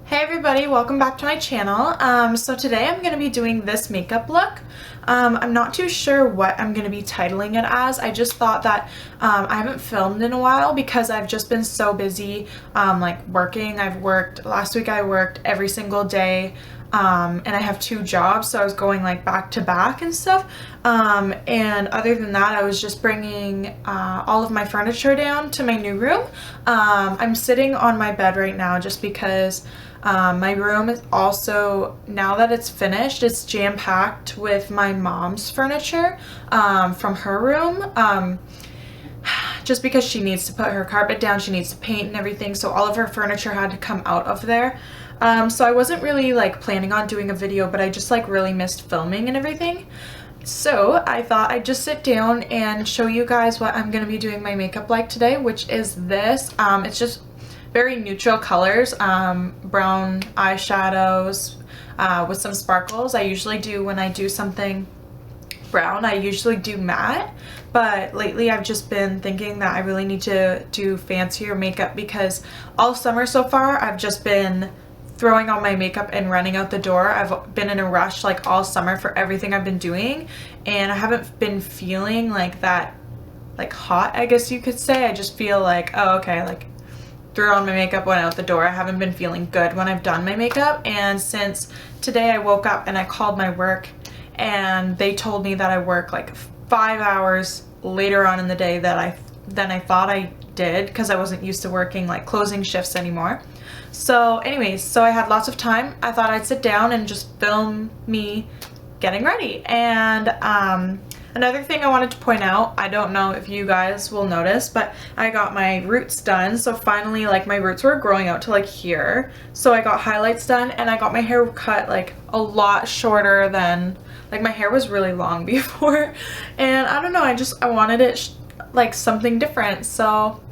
Hey everybody, welcome back to my channel. So today I'm going to be doing this makeup look. I'm not too sure what I'm going to be titling it as. I just thought that I haven't filmed in a while because I've just been so busy like working. Last week I worked every single day and I have 2 jobs, so I was going like back to back and stuff. And other than that, I was just bringing all of my furniture down to my new room. I'm sitting on my bed right now just because my room is also, now that it's finished, it's jam-packed with my mom's furniture from her room. Just because she needs to put her carpet down, she needs to paint and everything, so all of her furniture had to come out of there. So I wasn't really like planning on doing a video, but I just like really missed filming and everything. So I thought I'd just sit down and show you guys what I'm going to be doing my makeup like today, which is this. It's just very neutral colors, brown eyeshadows with some sparkles. I usually do, when I do something brown, I usually do matte, but lately I've just been thinking that I really need to do fancier makeup because all summer so far I've just been throwing on my makeup and running out the door. I've been in a rush like all summer for everything I've been doing, and I haven't been feeling like that, like hot, I guess you could say. I just feel like, oh okay, like threw on my makeup, went out the door. I haven't been feeling good when I've done my makeup, and since today I woke up and I called my work and they told me that I work like 5 hours later on in the day than I thought I did, because I wasn't used to working like closing shifts anymore. So anyways, so I had lots of time. I thought I'd sit down and just film me getting ready. And another thing I wanted to point out, I don't know if you guys will notice, but I got my roots done. So finally, like, my roots were growing out to like here. So I got highlights done, and I got my hair cut like a lot shorter than, like, my hair was really long before. And I don't know, I wanted it like something different. So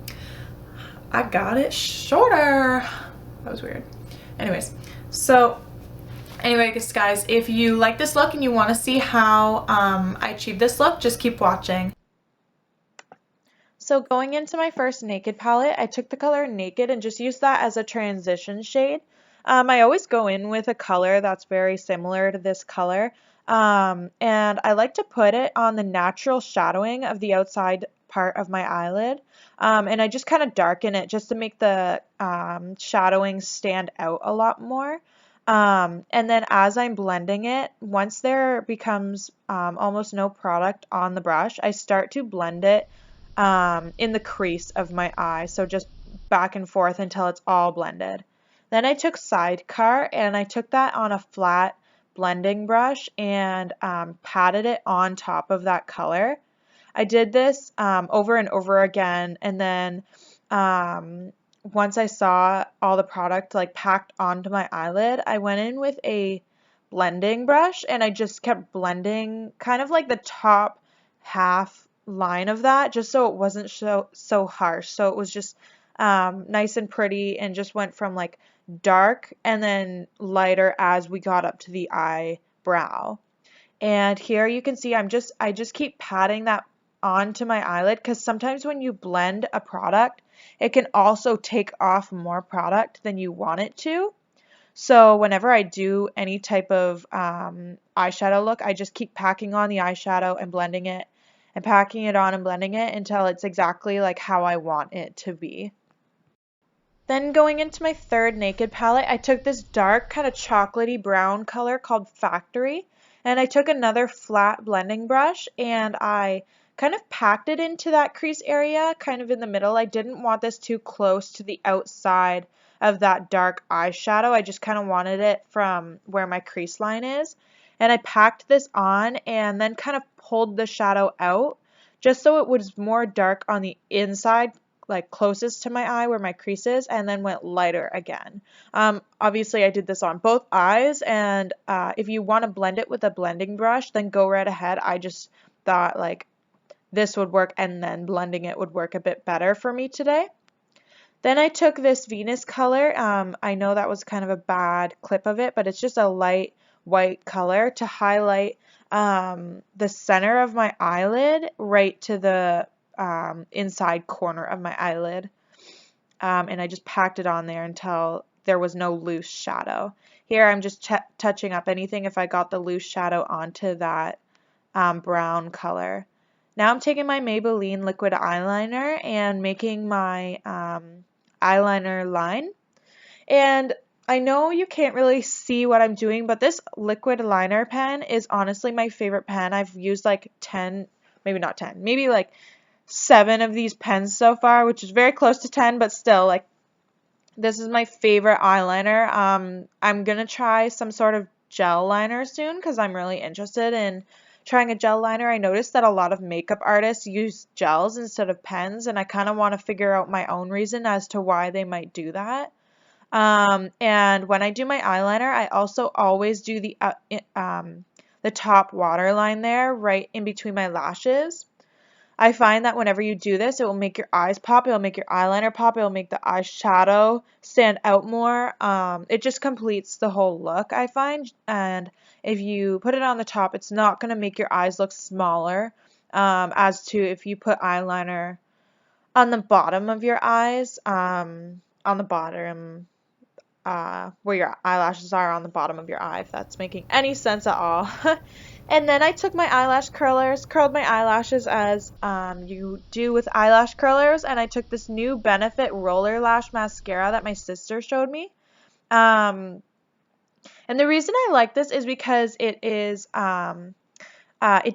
I got it shorter. That was weird. Anyways, so anyway, guys, if you like this look and you want to see how I achieved this look, just keep watching. So going into my first Naked palette, I took the color Naked and just used that as a transition shade. I always go in with a color that's very similar to this color, and I like to put it on the natural shadowing of the outside part of my eyelid, and I just kind of darken it just to make the shadowing stand out a lot more. And then as I'm blending it, once there becomes almost no product on the brush, I start to blend it in the crease of my eye, so just back and forth until it's all blended. Then I took Sidecar and I took that on a flat blending brush and patted it on top of that color. I did this over and over again, and then once I saw all the product like packed onto my eyelid, I went in with a blending brush and I just kept blending kind of like the top half line of that, just so it wasn't so harsh. So it was just nice and pretty, and just went from like dark and then lighter as we got up to the eyebrow. And here you can see I just keep patting that onto my eyelid, because sometimes when you blend a product, it can also take off more product than you want it to. So whenever I do any type of eyeshadow look, I just keep packing on the eyeshadow and blending it, and packing it on and blending it until it's exactly like how I want it to be. Then going into my third Naked palette, I took this dark kind of chocolatey brown color called Factory, and I took another flat blending brush and I kind of packed it into that crease area, kind of in the middle. I didn't want this too close to the outside of that dark eyeshadow. I just kind of wanted it from where my crease line is. And I packed this on and then kind of pulled the shadow out just so it was more dark on the inside, like closest to my eye where my crease is, and then went lighter again. Obviously I did this on both eyes, and if you want to blend it with a blending brush, then go right ahead. I just thought like this would work, and then blending it would work a bit better for me today. Then I took this Venus color. I know that was kind of a bad clip of it, but it's just a light white color to highlight the center of my eyelid right to the inside corner of my eyelid. And I just packed it on there until there was no loose shadow. Here I'm just touching up anything if I got the loose shadow onto that brown color. Now I'm taking my Maybelline liquid eyeliner and making my eyeliner line. And I know you can't really see what I'm doing, but this liquid liner pen is honestly my favorite pen. I've used like 10, maybe not 10, maybe like 7 of these pens so far, which is very close to 10, but still, like, this is my favorite eyeliner. I'm gonna try some sort of gel liner soon because I'm really interested in trying a gel liner. I noticed that a lot of makeup artists use gels instead of pens, and I kind of want to figure out my own reason as to why they might do that. And when I do my eyeliner, I also always do the top waterline there, right in between my lashes. I find that whenever you do this, it will make your eyes pop, it will make your eyeliner pop, it will make the eyeshadow stand out more. It just completes the whole look, I find. And if you put it on the top, it's not going to make your eyes look smaller, as to if you put eyeliner on the bottom of your eyes, on the bottom, where your eyelashes are on the bottom of your eye, if that's making any sense at all. And then I took my eyelash curlers, curled my eyelashes as you do with eyelash curlers, and I took this new Benefit Roller Lash Mascara that my sister showed me. And the reason I like this is because it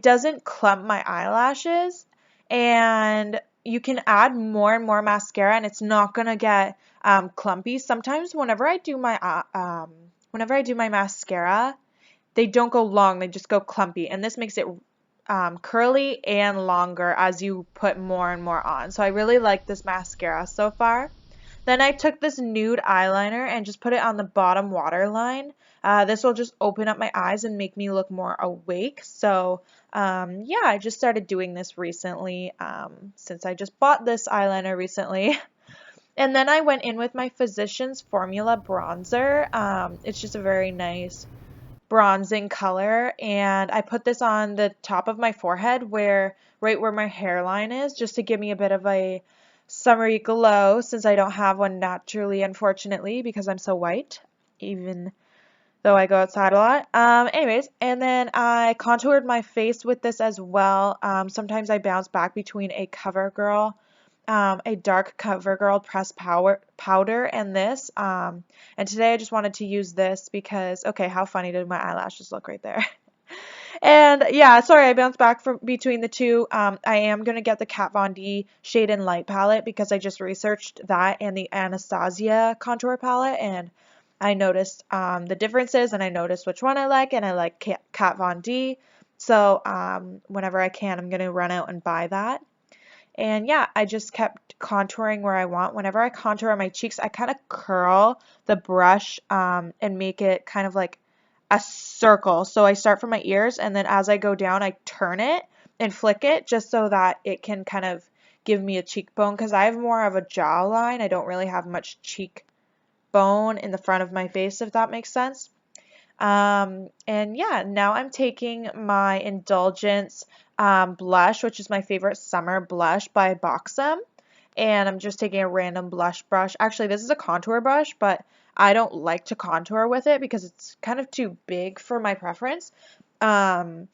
doesn't clump my eyelashes, and you can add more and more mascara, and it's not gonna get clumpy. Sometimes whenever I do my mascara, they don't go long, they just go clumpy, and this makes it curly and longer as you put more and more on. So I really like this mascara so far. Then I took this nude eyeliner and just put it on the bottom waterline. This will just open up my eyes and make me look more awake. So yeah, I just started doing this recently, since I just bought this eyeliner recently. And then I went in with my Physicians Formula bronzer. It's just a very nice bronzing color, and I put this on the top of my forehead, right where my hairline is, just to give me a bit of a summery glow, since I don't have one naturally, unfortunately, because I'm so white, even though I go outside a lot. Anyways, and then I contoured my face with this as well. Sometimes I bounce back between a dark CoverGirl pressed powder and this. And today I just wanted to use this because, okay, how funny did my eyelashes look right there? And yeah, sorry, I bounced back from between the two. I am going to get the Kat Von D Shade and Light palette because I just researched that and the Anastasia contour palette, and I noticed the differences, and I noticed which one I like, and I like Kat Von D. So whenever I can, I'm going to run out and buy that. And yeah, I just kept contouring where I want. Whenever I contour on my cheeks, I kind of curl the brush and make it kind of like a circle. So I start from my ears, and then as I go down, I turn it and flick it just so that it can kind of give me a cheekbone, because I have more of a jawline. I don't really have much cheekbone in the front of my face, if that makes sense. And yeah, now I'm taking my Indulgence blush, which is my favorite summer blush by Boxum. And I'm just taking a random blush brush. Actually, this is a contour brush, but I don't like to contour with it because it's kind of too big for my preference. And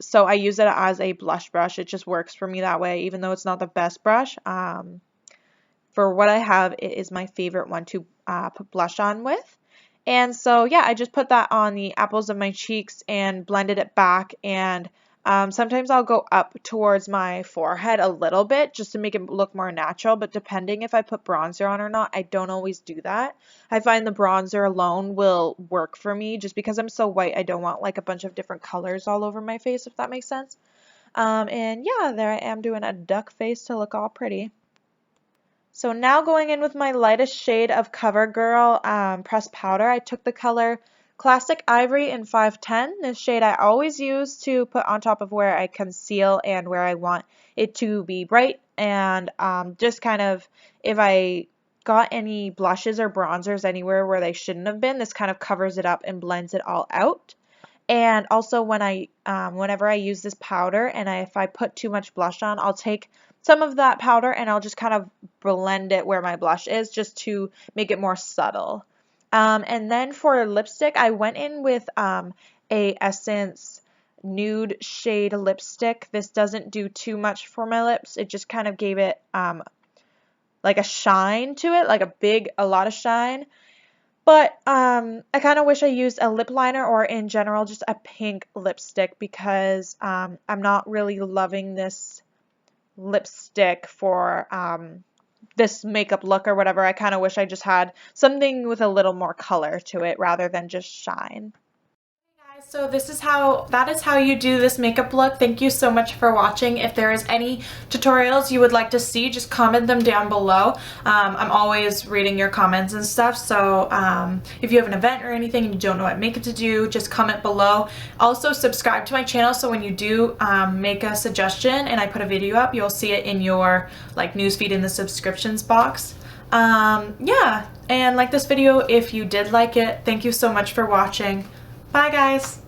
so I use it as a blush brush. It just works for me that way, even though it's not the best brush. For what I have, it is my favorite one to put blush on with. And so, yeah, I just put that on the apples of my cheeks and blended it back. And sometimes I'll go up towards my forehead a little bit just to make it look more natural. But depending if I put bronzer on or not, I don't always do that. I find the bronzer alone will work for me just because I'm so white. I don't want like a bunch of different colors all over my face, if that makes sense. And yeah, there I am doing a duck face to look all pretty. So now going in with my lightest shade of CoverGirl pressed powder, I took the color Classic Ivory in 510. This shade I always use to put on top of where I conceal and where I want it to be bright, and just kind of, if I got any blushes or bronzers anywhere where they shouldn't have been, this kind of covers it up and blends it all out. And also whenever I use this powder and if I put too much blush on, I'll take some of that powder and I'll just kind of blend it where my blush is just to make it more subtle. And then for lipstick, I went in with a Essence nude shade lipstick. This doesn't do too much for my lips. It just kind of gave it like a shine to it, like a lot of shine. But I kind of wish I used a lip liner or in general just a pink lipstick because I'm not really loving this lipstick for this makeup look or whatever. I kind of wish I just had something with a little more color to it rather than just shine. So that is how you do this makeup look. Thank you so much for watching. If there is any tutorials you would like to see, just comment them down below. I'm always reading your comments and stuff, so if you have an event or anything and you don't know what makeup to do, just comment below. Also subscribe to my channel so when you do make a suggestion and I put a video up, you'll see it in your like newsfeed in the subscriptions box. Yeah, and like this video if you did like it. Thank you so much for watching. Bye guys!